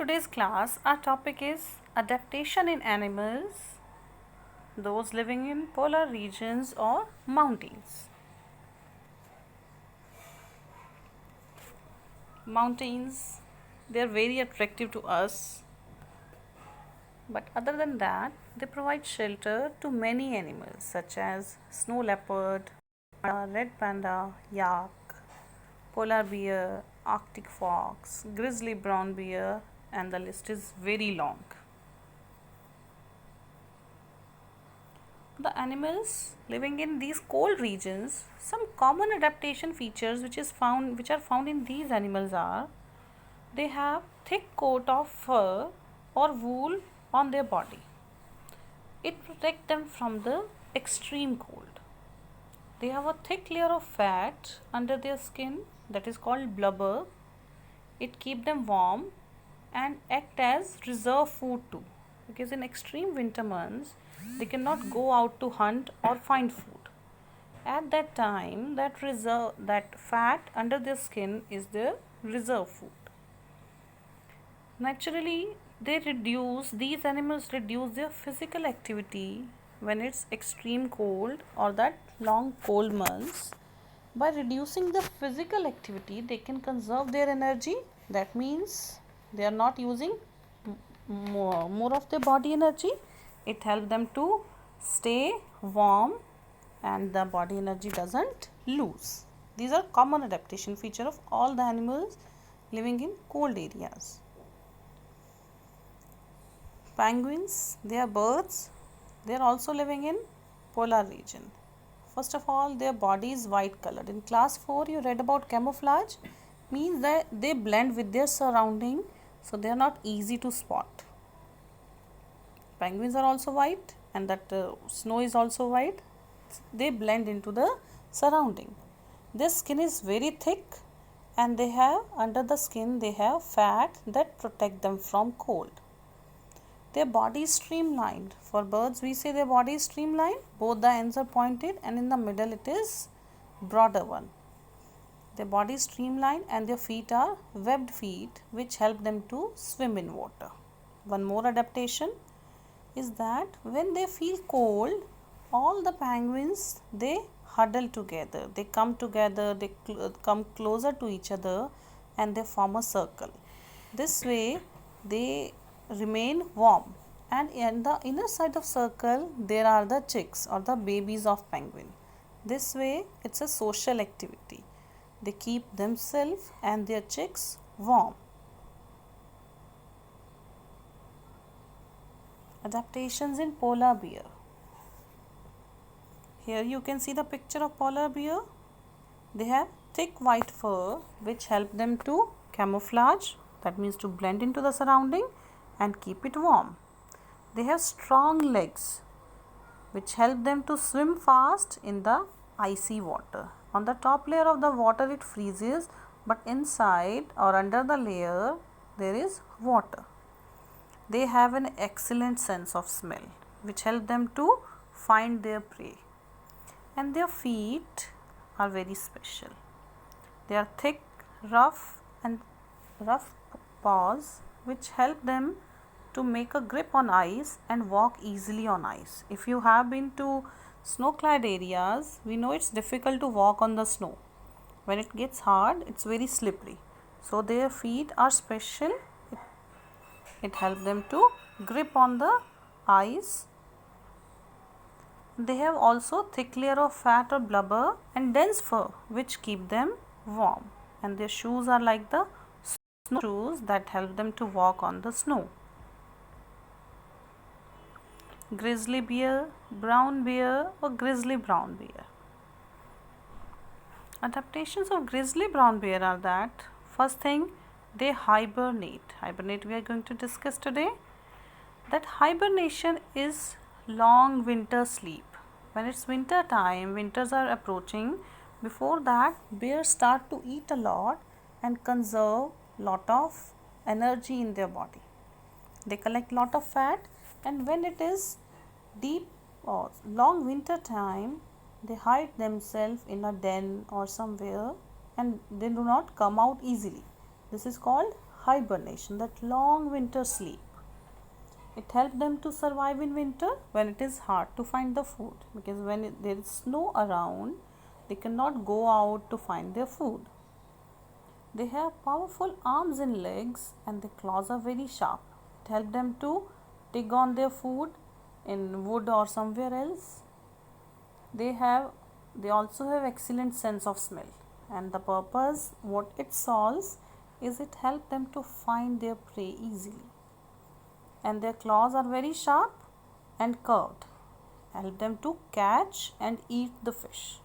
today's class, our topic is adaptation in animals, those living in polar regions or mountains. Mountains, they are very attractive to us, but other than that, they provide shelter to many animals such as snow leopard, red panda, yak, polar bear, Arctic fox, grizzly brown bear, and the list is very long. The animals living in these cold regions, some common adaptation features which are found in these animals are they have thick coat of fur or wool on their body. It protects them from the extreme cold. They have a thick layer of fat under their skin that is called blubber. It keeps them warm and act as reserve food too, because in extreme winter months they cannot go out to hunt or find food. At that time, that fat under their skin is their reserve food. Naturally, these animals reduce their physical activity when it's extreme cold or that long cold months. By reducing the physical activity, they can conserve their energy. That means they are not using more of their body energy. It helps them to stay warm and the body energy doesn't lose. These are common adaptation feature of all the animals living in cold areas. Penguins, they are birds. They are also living in polar region. First of all, their body is white colored. In class 4, you read about camouflage. Means that they blend with their surrounding, so they are not easy to spot. Penguins are also white, and that snow is also white. They blend into the surrounding. Their skin is very thick, and they have under the skin they have fat that protect them from cold. Their body is streamlined. For birds, we say their body is streamlined. Both the ends are pointed, and in the middle it is broader one. Their body is streamlined and their feet are webbed feet, which help them to swim in water. One more adaptation is that when they feel cold, all the penguins, they huddle together. They come together, they come closer to each other, and they form a circle. This way, they remain warm, and in the inner side of circle there are the chicks or the babies of penguin. This way it's a social activity. They keep themselves and their chicks warm. Adaptations in polar bear. Here you can see the picture of polar bear. They have thick white fur which help them to camouflage, that means to blend into the surrounding and keep it warm. They have strong legs which help them to swim fast in the icy water. On the top layer of the water it freezes, but inside or under the layer there is water. They have an excellent sense of smell which help them to find their prey. And their feet are very special. They are thick, rough paws which help them to make a grip on ice and walk easily on ice. If you have been to snow-clad areas, we know it's difficult to walk on the snow. When it gets hard, it's very slippery. So their feet are special. It helps them to grip on the ice. They have also thick layer of fat or blubber and dense fur which keep them warm. And their shoes are like the snow shoes that help them to walk on the snow. Grizzly bear, brown bear or grizzly brown bear. Adaptations of grizzly brown bear are that first thing, they hibernate. Hibernate we are going to discuss today. That hibernation is long winter sleep. When it's winter time, winters are approaching. Before that, bears start to eat a lot and conserve lot of energy in their body. They collect lot of fat, and when it is deep or long winter time, they hide themselves in a den or somewhere and they do not come out easily. This is called hibernation, that long winter sleep. It helps them to survive in winter when it is hard to find the food, because when there is snow around, they cannot go out to find their food. They have powerful arms and legs, and their claws are very sharp. It helps them to dig on their food in wood or somewhere else. They also have excellent sense of smell, and the purpose what it solves is it helps them to find their prey easily. And their claws are very sharp and curved, help them to catch and eat the fish.